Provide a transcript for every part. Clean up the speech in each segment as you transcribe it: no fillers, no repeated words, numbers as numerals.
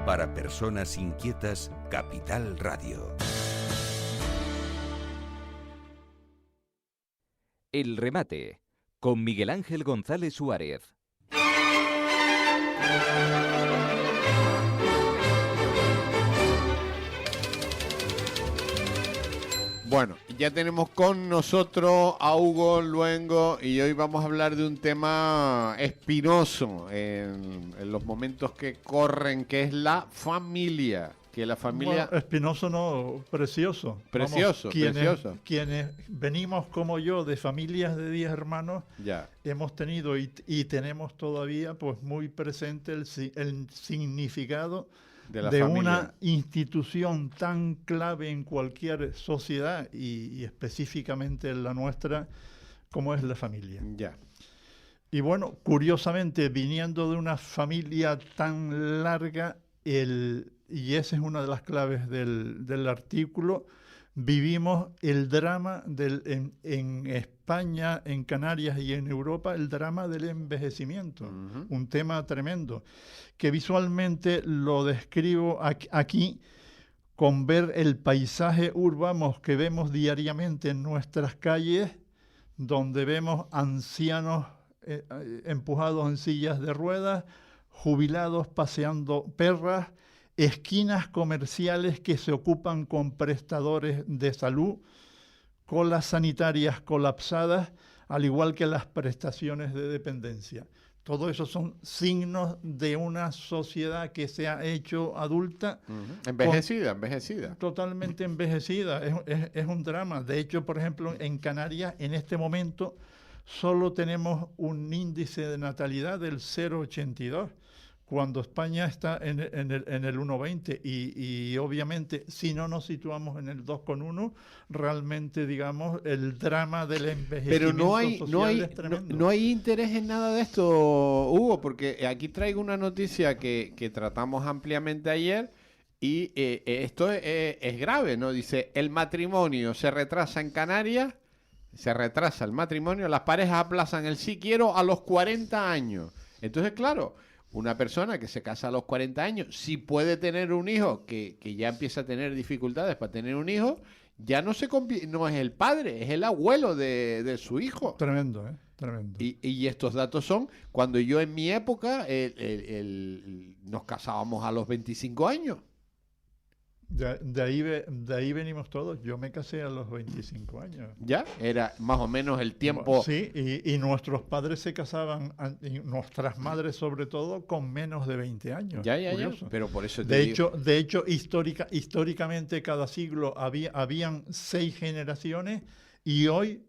Para personas inquietas, Capital Radio. El remate, con Miguel Ángel González Suárez. Bueno, ya tenemos con nosotros a Hugo Luengo y hoy vamos a hablar de un tema espinoso en los momentos que corren, que es la familia. Que la familia... Bueno, espinoso no, precioso. Precioso, precioso. Quienes venimos como yo de familias de 10 hermanos, Ya. hemos tenido y tenemos todavía pues muy presente el significado de una institución tan clave en cualquier sociedad y específicamente en la nuestra, como es la familia. Ya. Y bueno, curiosamente, viniendo de una familia tan larga, y esa es una de las claves del artículo, vivimos el drama en España, en Canarias y en Europa, el drama del envejecimiento, un tema tremendo, que visualmente lo describo aquí con ver el paisaje urbano que vemos diariamente en nuestras calles, donde vemos ancianos empujados en sillas de ruedas, jubilados paseando perras, esquinas comerciales que se ocupan con prestadores de salud, colas sanitarias colapsadas, al igual que las prestaciones de dependencia. Todo eso son signos de una sociedad que se ha hecho adulta. Envejecida. Totalmente envejecida. Es un drama. De hecho, por ejemplo, en Canarias, en este momento, solo tenemos un índice de natalidad del 0,82, cuando España está en el 1,20 y obviamente si no nos situamos en el 2,1, realmente, digamos, el drama del envejecimiento social es tremendo. No hay interés en nada de esto, Hugo, porque aquí traigo una noticia que tratamos ampliamente ayer y esto es grave, ¿no? Dice, el matrimonio se retrasa en Canarias, se retrasa el matrimonio, las parejas aplazan el sí quiero a los 40 años. Entonces, claro, una persona que se casa a los 40 años, si puede tener un hijo, que ya empieza a tener dificultades para tener un hijo, ya no es el padre, es el abuelo de su hijo. Tremendo, tremendo. Y estos datos son, cuando yo en mi época nos casábamos a los 25 años. De ahí venimos todos. Yo me casé a los 25 años. ¿Ya? Era más o menos el tiempo. Sí, y nuestros padres se casaban, y nuestras madres sobre todo, con menos de 20 años. Ya. Pero por eso te de hecho, históricamente cada siglo habían 6 generaciones y hoy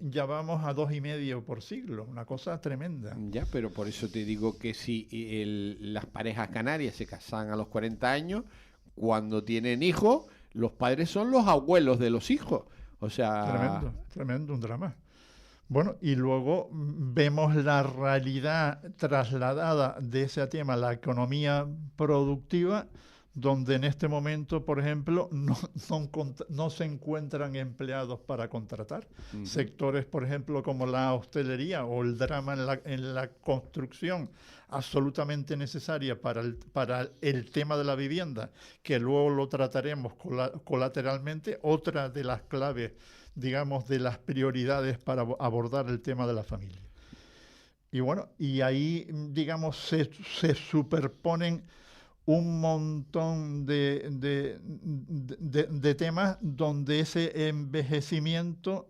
ya vamos a 2,5 por siglo. Una cosa tremenda. Ya, pero por eso te digo que si las parejas canarias se casan a los 40 años, cuando tienen hijos, los padres son los abuelos de los hijos. O sea... Tremendo, un drama. Bueno, y luego vemos la realidad trasladada de ese tema, la economía productiva, donde en este momento, por ejemplo, no se encuentran empleados para contratar. Sectores, por ejemplo, como la hostelería o el drama en la construcción, absolutamente necesaria para el tema de la vivienda, que luego lo trataremos colateralmente, otra de las claves, digamos, de las prioridades para abordar el tema de la familia. Y bueno, y ahí, digamos, se superponen un montón de temas donde ese envejecimiento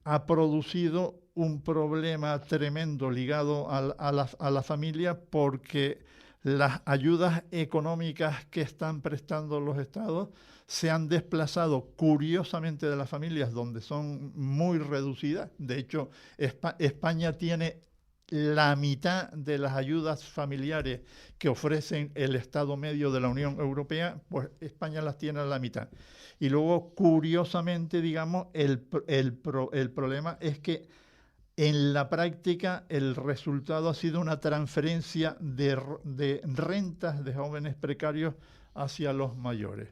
ha producido un problema tremendo ligado a la familia, porque las ayudas económicas que están prestando los estados se han desplazado curiosamente de las familias, donde son muy reducidas. De hecho, España tiene la mitad de las ayudas familiares que ofrecen el Estado medio de la Unión Europea, pues España las tiene a la mitad. Y luego, curiosamente, digamos, el problema es que en la práctica el resultado ha sido una transferencia de rentas de jóvenes precarios hacia los mayores.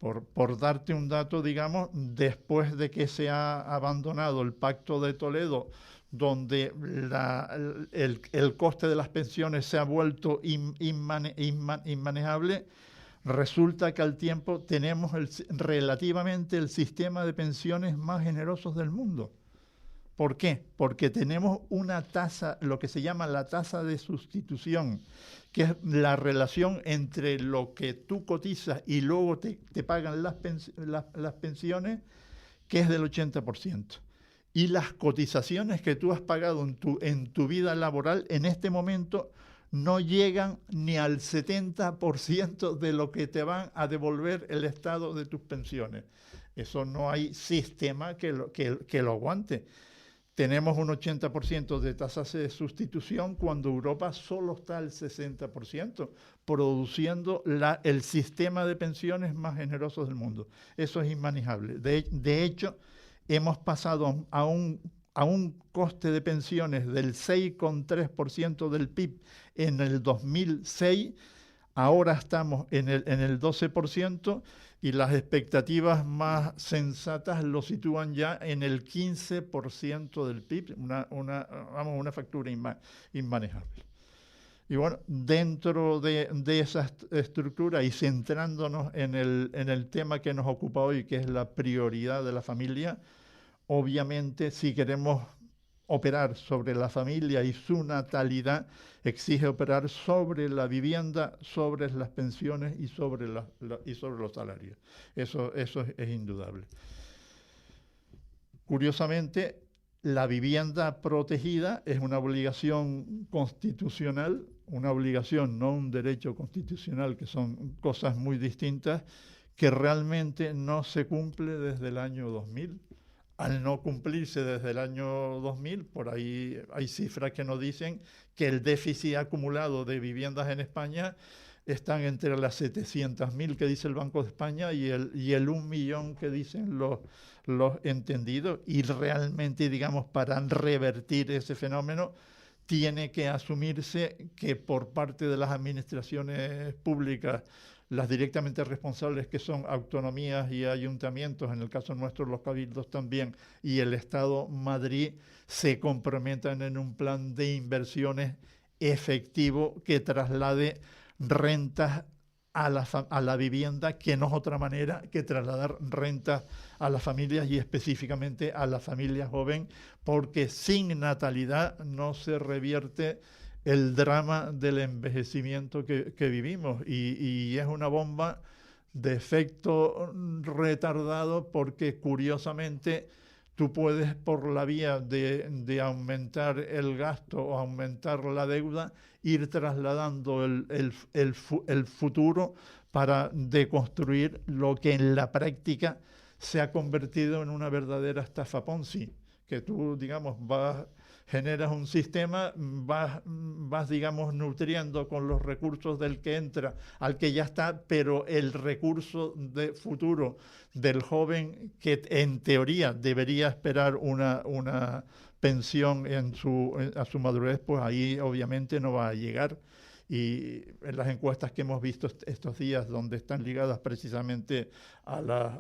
Por darte un dato, digamos, después de que se ha abandonado el Pacto de Toledo, donde el coste de las pensiones se ha vuelto inmanejable, resulta que al tiempo tenemos relativamente el sistema de pensiones más generosos del mundo. ¿Por qué? Porque tenemos una tasa, lo que se llama la tasa de sustitución, que es la relación entre lo que tú cotizas y luego te pagan las pensiones, que es del 80%. Y las cotizaciones que tú has pagado en tu vida laboral en este momento no llegan ni al 70% de lo que te van a devolver el Estado de tus pensiones. Eso no hay sistema que lo aguante. Tenemos un 80% de tasas de sustitución cuando Europa solo está al 60%, produciendo el sistema de pensiones más generoso del mundo. Eso es inmanejable. De hecho, hemos pasado a un coste de pensiones del 6,3% del PIB en el 2006, ahora estamos en el 12%, y las expectativas más sensatas lo sitúan ya en el 15% del PIB, una factura inmanejable. Y bueno, dentro de esa estructura y centrándonos en el tema que nos ocupa hoy, que es la prioridad de la familia, obviamente si queremos operar sobre la familia y su natalidad, exige operar sobre la vivienda, sobre las pensiones y sobre los salarios. Eso es indudable. Curiosamente, la vivienda protegida es una obligación constitucional, una obligación, no un derecho constitucional, que son cosas muy distintas, que realmente no se cumple desde el año 2000. Al no cumplirse desde el año 2000, por ahí hay cifras que nos dicen que el déficit acumulado de viviendas en España están entre las 700.000 que dice el Banco de España y el 1 millón que dicen los entendidos. Y realmente, digamos, para revertir ese fenómeno, tiene que asumirse que por parte de las administraciones públicas, las directamente responsables, que son autonomías y ayuntamientos, en el caso nuestro los cabildos también, y el Estado Madrid, se comprometan en un plan de inversiones efectivo que traslade rentas a la vivienda, que no es otra manera que trasladar rentas a las familias y específicamente a la familia joven, porque sin natalidad no se revierte el drama del envejecimiento que vivimos, y es una bomba de efecto retardado, porque curiosamente tú puedes, por la vía de aumentar el gasto o aumentar la deuda, ir trasladando el futuro para deconstruir lo que en la práctica se ha convertido en una verdadera estafa Ponzi, que tú, digamos, generas un sistema, vas, digamos, nutriendo con los recursos del que entra al que ya está, pero el recurso de futuro del joven, que en teoría debería esperar una pensión a su madurez, pues ahí obviamente no va a llegar. Y en las encuestas que hemos visto estos días, donde están ligadas precisamente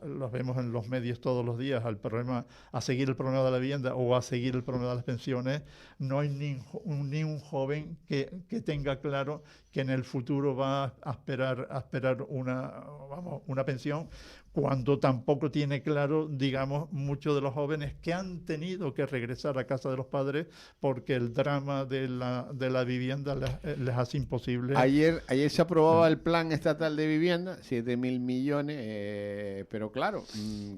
los vemos en los medios todos los días, a seguir el problema de la vivienda o a seguir el problema de las pensiones, no hay ni un joven que tenga claro que en el futuro va a esperar una pensión, cuando tampoco tiene claro, digamos, muchos de los jóvenes que han tenido que regresar a casa de los padres porque el drama de la vivienda les hace imposible. Ayer se aprobaba el Plan Estatal de Vivienda, 7.000 millones, pero claro,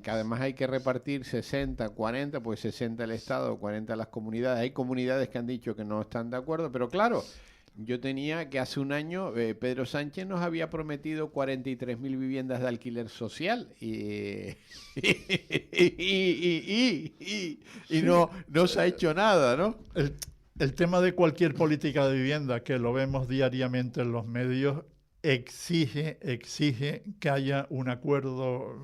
que además hay que repartir 60, 40, pues 60 el Estado, 40 las comunidades. Hay comunidades que han dicho que no están de acuerdo, pero claro, yo tenía que hace un año Pedro Sánchez nos había prometido 43.000 viviendas de alquiler social y no se ha hecho nada, ¿no? El tema de cualquier política de vivienda, que lo vemos diariamente en los medios, exige que haya un acuerdo,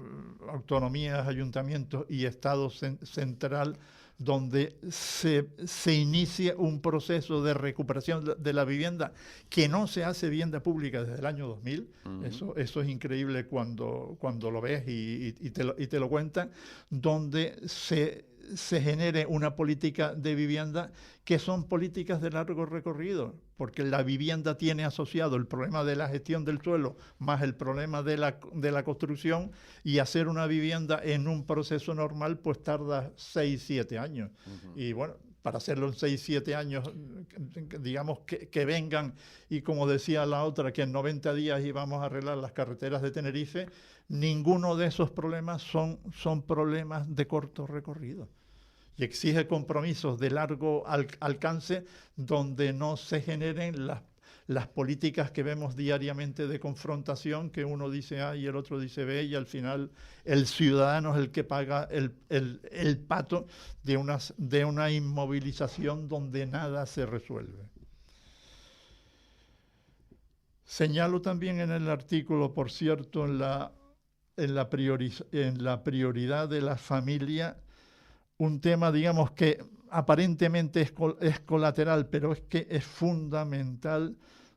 autonomías, ayuntamientos y Estado central, donde se inicie un proceso de recuperación de la vivienda, que no se hace vivienda pública desde el año 2000. Uh-huh. Eso es increíble cuando lo ves y te lo cuentan, donde se se genere una política de vivienda que son políticas de largo recorrido, porque la vivienda tiene asociado el problema de la gestión del suelo más el problema de la construcción, y hacer una vivienda en un proceso normal pues tarda 6, 7 años. Y bueno, para hacerlo en 6, 7 años, digamos que vengan y, como decía la otra, que en 90 días íbamos a arreglar las carreteras de Tenerife, ninguno de esos problemas son problemas de corto recorrido. Y exige compromisos de largo alcance donde no se generen las políticas que vemos diariamente de confrontación, que uno dice A y el otro dice B, y al final el ciudadano es el que paga el pato de una inmovilización donde nada se resuelve. Señalo también en el artículo, por cierto, en la prioridad de la familia, un tema, digamos, que aparentemente es colateral, pero es que es fundamental,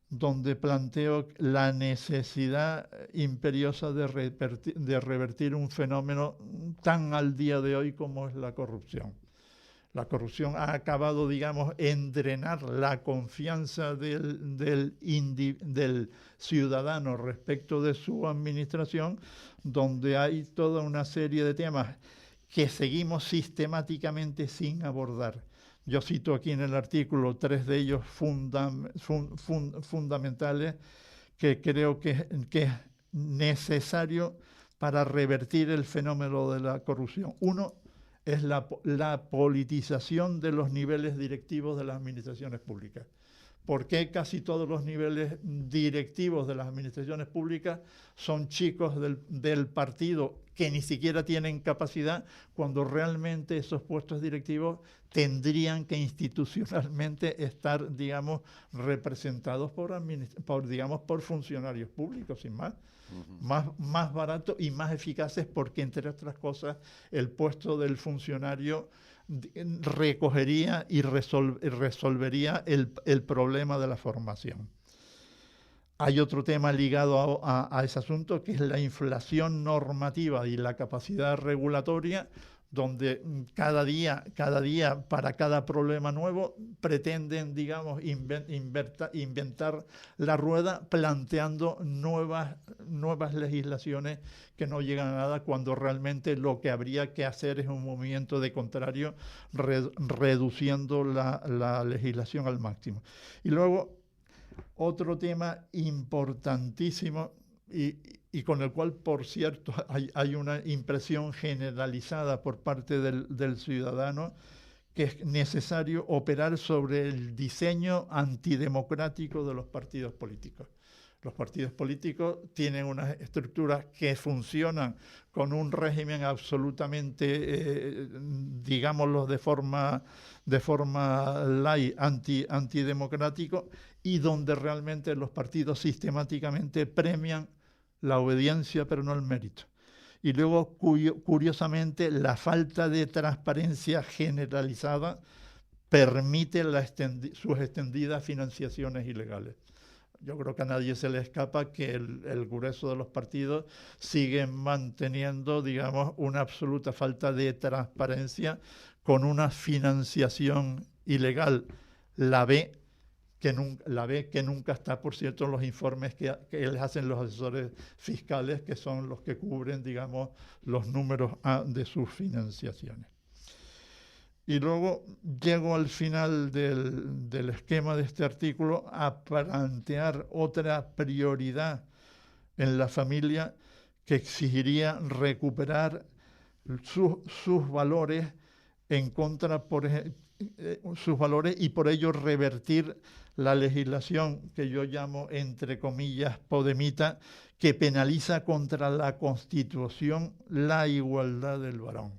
donde planteo la necesidad imperiosa de revertir un fenómeno tan al día de hoy como es la corrupción. La corrupción ha acabado, digamos, en drenar la confianza del ciudadano respecto de su administración, donde hay toda una serie de temas que seguimos sistemáticamente sin abordar. Yo cito aquí en el artículo 3 de ellos fundamentales que creo que es necesario para revertir el fenómeno de la corrupción. Uno es la politización de los niveles directivos de las administraciones públicas. ¿Por qué casi todos los niveles directivos de las administraciones públicas son chicos del partido que ni siquiera tienen capacidad, cuando realmente esos puestos directivos tendrían que institucionalmente estar, digamos, representados por funcionarios públicos, sin más? Más baratos y más eficaces, porque, entre otras cosas, el puesto del funcionario recogería y resolvería el problema de la formación. Hay otro tema ligado a ese asunto, que es la inflación normativa y la capacidad regulatoria, donde cada día, para cada problema nuevo, pretenden, digamos, inventar la rueda, planteando nuevas legislaciones que no llegan a nada, cuando realmente lo que habría que hacer es un movimiento de contrario, reduciendo la legislación al máximo. Y luego, otro tema importantísimo, y con el cual, por cierto, hay una impresión generalizada por parte del ciudadano, que es necesario operar sobre el diseño antidemocrático de los partidos políticos. Los partidos políticos tienen unas estructuras que funcionan con un régimen absolutamente, digámoslo de forma light, antidemocrático, y donde realmente los partidos sistemáticamente premian la obediencia pero no el mérito. Y luego, curiosamente, la falta de transparencia generalizada permite sus extendidas financiaciones ilegales. Yo creo que a nadie se le escapa que el grueso de los partidos siguen manteniendo, digamos, una absoluta falta de transparencia, con una financiación ilegal, la B, que nunca está, por cierto, en los informes que les hacen los asesores fiscales, que son los que cubren, digamos, los números de sus financiaciones. Y luego llego al final del esquema de este artículo a plantear otra prioridad en la familia, que exigiría recuperar sus valores sus valores, y por ello revertir la legislación que yo llamo, entre comillas, podemita, que penaliza contra la Constitución la igualdad del varón.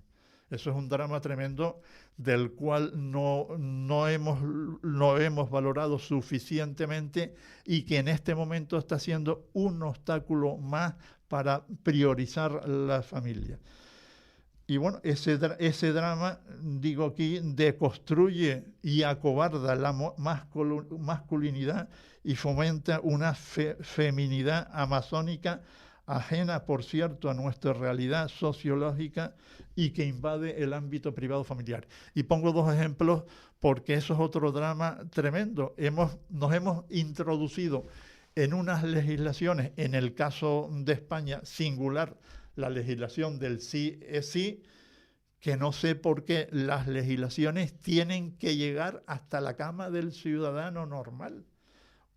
Eso es un drama tremendo, del cual no hemos valorado suficientemente, y que en este momento está siendo un obstáculo más para priorizar la familia. Y bueno, ese drama, digo aquí, deconstruye y acobarda la masculinidad y fomenta una feminidad amazónica ajena, por cierto, a nuestra realidad sociológica y que invade el ámbito privado familiar. Y pongo 2 ejemplos porque eso es otro drama tremendo. Nos hemos introducido en unas legislaciones, en el caso de España, singular, la legislación del sí es sí, que no sé por qué las legislaciones tienen que llegar hasta la cama del ciudadano normal.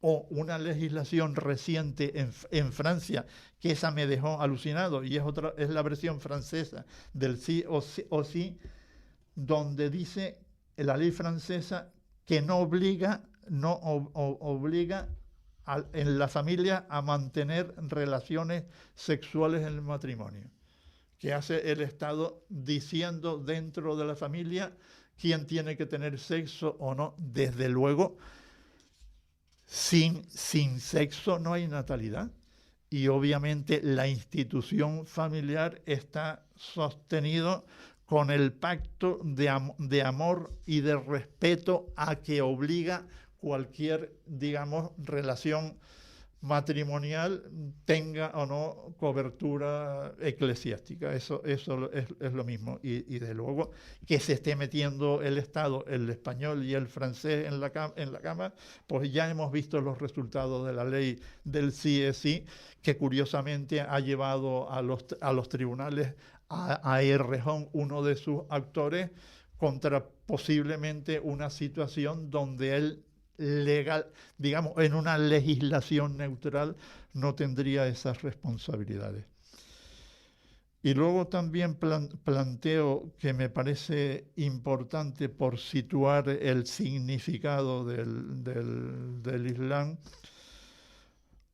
O una legislación reciente en Francia, que esa me dejó alucinado, y es la versión francesa del sí o sí, donde dice la ley francesa que no obliga en la familia a mantener relaciones sexuales en el matrimonio, que hace el Estado diciendo dentro de la familia quién tiene que tener sexo o no. Desde luego, sin sexo no hay natalidad, y obviamente la institución familiar está sostenido con el pacto de amor y de respeto a que obliga cualquier, digamos, relación matrimonial tenga o no cobertura eclesiástica. Eso es lo mismo. Y de luego que se esté metiendo el Estado, el español y el francés en la cama, pues ya hemos visto los resultados de la ley del sí es sí, que curiosamente ha llevado a los tribunales a Errejón, uno de sus actores, contra posiblemente una situación donde él legal, digamos, en una legislación neutral no tendría esas responsabilidades. Y luego también planteo que me parece importante por situar el significado del Islam,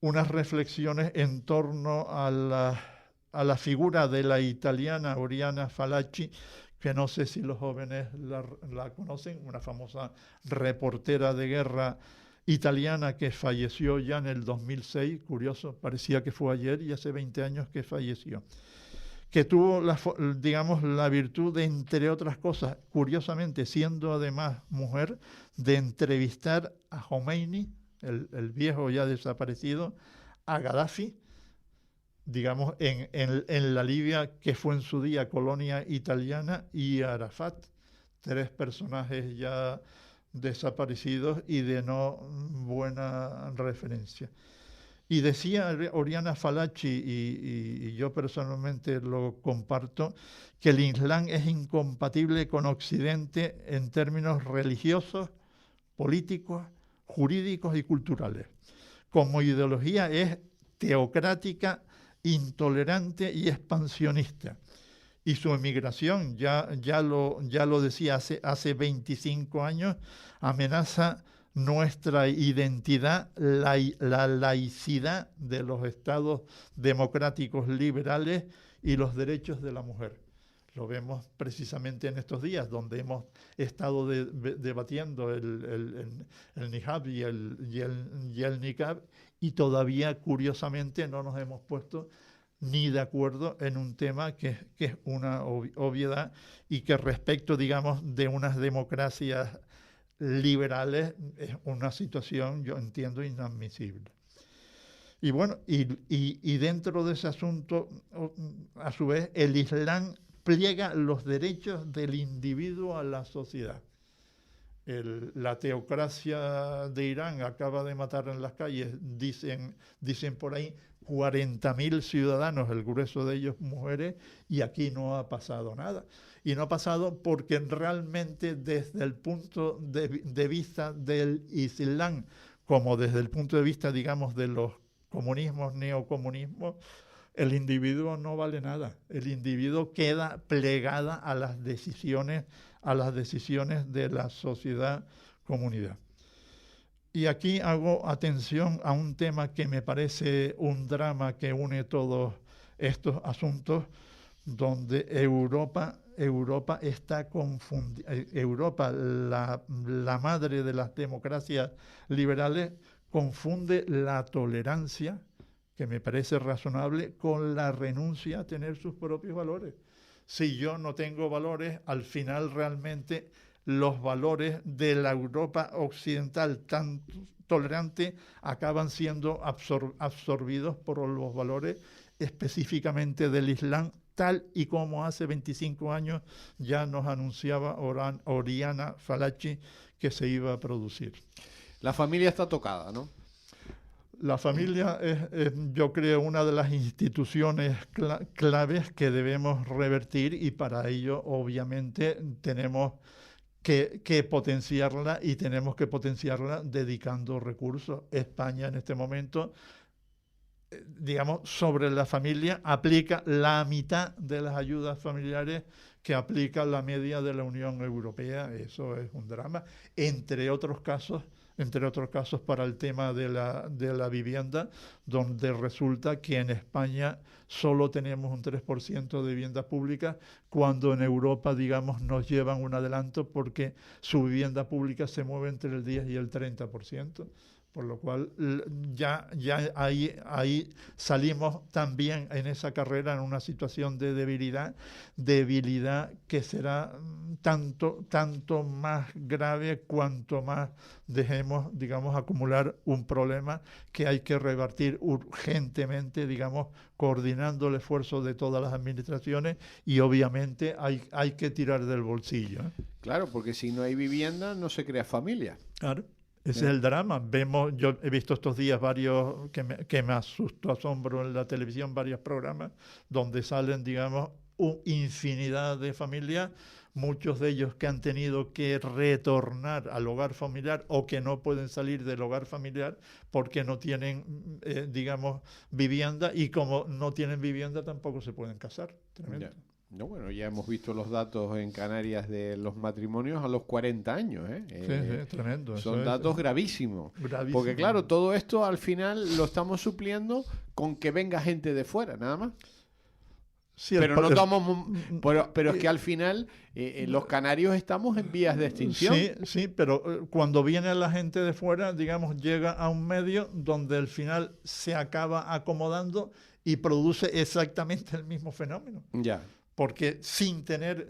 unas reflexiones en torno a la figura de la italiana Oriana Fallaci, que no sé si los jóvenes la conocen, una famosa reportera de guerra italiana que falleció ya en el 2006, curioso, parecía que fue ayer y hace 20 años que falleció, que tuvo la virtud de, entre otras cosas, curiosamente, siendo además mujer, de entrevistar a Khomeini, el viejo ya desaparecido, a Gaddafi, digamos, en la Libia que fue en su día colonia italiana, y Arafat, 3 personajes ya desaparecidos y de no buena referencia. Y decía Oriana Fallaci, y yo personalmente lo comparto, que el Islam es incompatible con Occidente en términos religiosos, políticos, jurídicos y culturales. Como ideología es teocrática, intolerante y expansionista. Y su emigración, ya lo decía hace 25 años, amenaza nuestra identidad, la laicidad de los estados democráticos liberales y los derechos de la mujer. Lo vemos precisamente en estos días, donde hemos estado debatiendo el niqab y el niqab, y todavía, curiosamente, no nos hemos puesto ni de acuerdo en un tema que es una obviedad, y que respecto, digamos, de unas democracias liberales es una situación, yo entiendo, inadmisible. Y bueno, y dentro de ese asunto, a su vez, el Islam pliega los derechos del individuo a la sociedad. La teocracia de Irán acaba de matar en las calles, dicen por ahí, 40.000 ciudadanos, el grueso de ellos mujeres, y aquí no ha pasado nada. Y no ha pasado porque realmente, desde el punto de vista del Islam, como desde el punto de vista, digamos, de los comunismos, neocomunismos, el individuo no vale nada. El individuo queda plegada a las decisiones de la sociedad-comunidad. Y aquí hago atención a un tema que me parece un drama que une todos estos asuntos, donde Europa está confundida. Europa, la madre de las democracias liberales, confunde la tolerancia, que me parece razonable, con la renuncia a tener sus propios valores. Si yo no tengo valores, al final realmente los valores de la Europa occidental tan tolerante acaban siendo absorbidos por los valores específicamente del Islam, tal y como hace 25 años ya nos anunciaba Oriana Fallaci que se iba a producir. La familia está tocada, ¿no? La familia es, yo creo, una de las instituciones claves que debemos revertir, y para ello, obviamente, tenemos que potenciarla, y tenemos que potenciarla dedicando recursos. España en este momento, digamos, sobre la familia aplica la mitad de las ayudas familiares que aplica la media de la Unión Europea. Eso es un drama, entre otros casos para el tema de la vivienda, donde resulta que en España solo tenemos un 3% de vivienda pública, cuando en Europa, digamos, nos llevan un adelanto porque su vivienda pública se mueve entre el 10 y el 30%. Por lo cual ya ahí salimos también en esa carrera en una situación de debilidad que será tanto más grave cuanto más dejemos, digamos, acumular un problema que hay que revertir urgentemente, digamos, coordinando el esfuerzo de todas las administraciones, y obviamente hay que tirar del bolsillo, ¿eh? Claro, porque si no hay vivienda no se crea familia. Claro. Ese es el drama. Yo he visto estos días varios que me asustó, asombro en la televisión, varios programas donde salen, digamos, infinidad de familias, muchos de ellos que han tenido que retornar al hogar familiar o que no pueden salir del hogar familiar porque no tienen, digamos, vivienda, y como no tienen vivienda tampoco se pueden casar. Tremendo. Ya. No, bueno, ya hemos visto los datos en Canarias de los matrimonios a los 40 años, ¿eh? Sí, tremendo. Son datos gravísimos. Gravísimo. Porque claro, todo esto al final lo estamos supliendo con que venga gente de fuera, nada más. Sí, pero es que al final los canarios estamos en vías de extinción. Sí, pero cuando viene la gente de fuera, digamos, llega a un medio donde al final se acaba acomodando y produce exactamente el mismo fenómeno. Ya. Porque sin tener,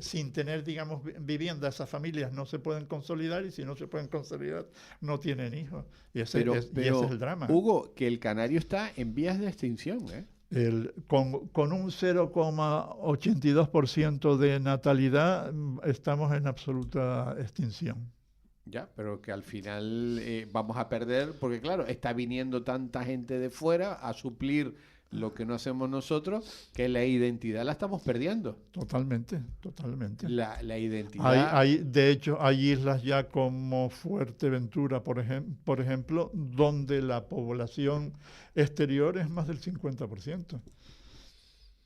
digamos, vivienda, esas familias no se pueden consolidar, y si no se pueden consolidar, no tienen hijos. Y ese es el drama. Hugo, que el canario está en vías de extinción, ¿eh? Con un 0,82% de natalidad estamos en absoluta extinción. Ya, pero que al final vamos a perder, porque claro, está viniendo tanta gente de fuera a suplir lo que no hacemos nosotros, que la identidad la estamos perdiendo. Totalmente. La identidad... De hecho, hay islas ya como Fuerteventura, por ejemplo, donde la población exterior es más del 50%.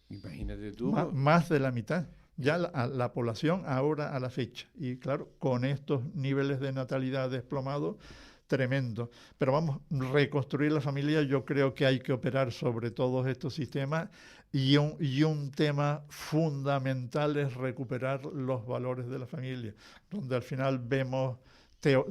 Imagínate tú. Más de la mitad. Ya la población ahora a la fecha. Y claro, con estos niveles de natalidad desplomados, tremendo. Pero vamos, reconstruir la familia, yo creo que hay que operar sobre todos estos sistemas, y un tema fundamental es recuperar los valores de la familia, donde al final vemos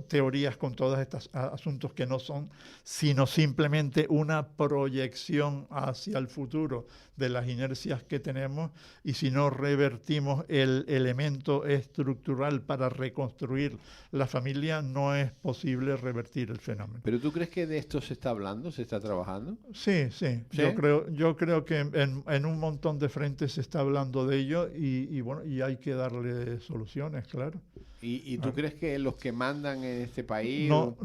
teorías con todos estos asuntos que no son sino simplemente una proyección hacia el futuro de las inercias que tenemos, y si no revertimos el elemento estructural para reconstruir la familia, no es posible revertir el fenómeno. ¿Pero tú crees que de esto se está hablando, se está trabajando? Sí. Yo creo que en un montón de frentes se está hablando de ello, y bueno, y hay que darle soluciones, claro. ¿Y tú crees que los que mandan en este país? No,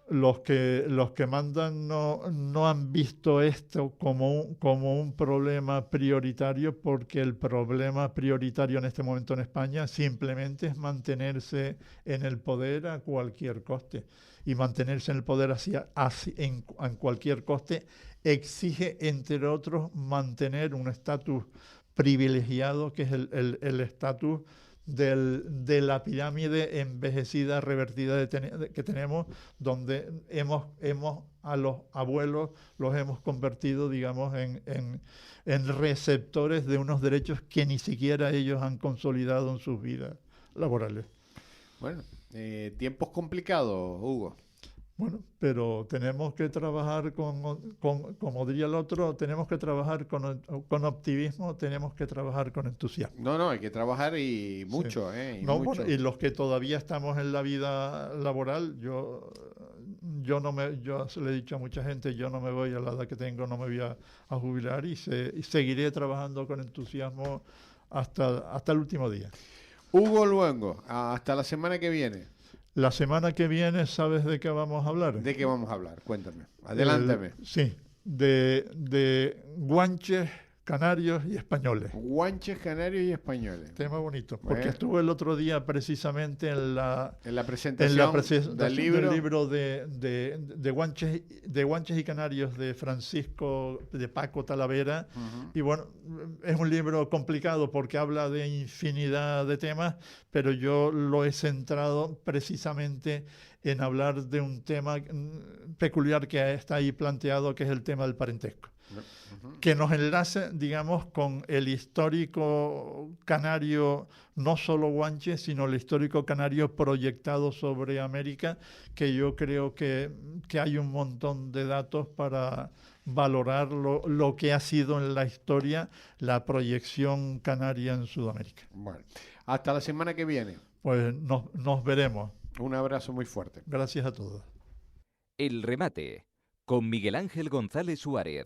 los que mandan no han visto esto como un problema prioritario, porque el problema prioritario en este momento en España simplemente es mantenerse en el poder a cualquier coste. Y mantenerse en el poder en cualquier coste exige, entre otros, mantener un estatus privilegiado, que es el estatus de la pirámide envejecida, revertida que tenemos, donde hemos a los abuelos los hemos convertido, digamos, en receptores de unos derechos que ni siquiera ellos han consolidado en sus vidas laborales. Bueno, tiempos complicados, Hugo. Bueno, pero tenemos que trabajar como diría el otro, tenemos que trabajar con optimismo, tenemos que trabajar con entusiasmo. No, hay que trabajar y mucho, Sí. y No, mucho. bueno, y los que todavía estamos en la vida laboral, yo se le he dicho a mucha gente, yo no me voy a la edad que tengo, no me voy a jubilar y seguiré trabajando con entusiasmo hasta el último día. Hugo Luengo, hasta la semana que viene. La semana que viene, ¿sabes de qué vamos a hablar? ¿De qué vamos a hablar? Cuéntame, adelántame. Sí, de guanches, canarios y españoles. Guanches, canarios y españoles. Tema bonito, porque Bueno. estuve el otro día precisamente en la presentación del libro. de guanches y canarios de Paco Talavera. Uh-huh. Y bueno, es un libro complicado porque habla de infinidad de temas, pero yo lo he centrado precisamente en hablar de un tema peculiar que está ahí planteado, que es el tema del parentesco. Uh-huh. Que nos enlace, digamos, con el histórico canario, no solo guanche, sino el histórico canario proyectado sobre América, que yo creo que hay un montón de datos para valorar lo que ha sido en la historia la proyección canaria en Sudamérica. Bueno, hasta la semana que viene. Pues nos veremos. Un abrazo muy fuerte. Gracias a todos. El remate con Miguel Ángel González Suárez.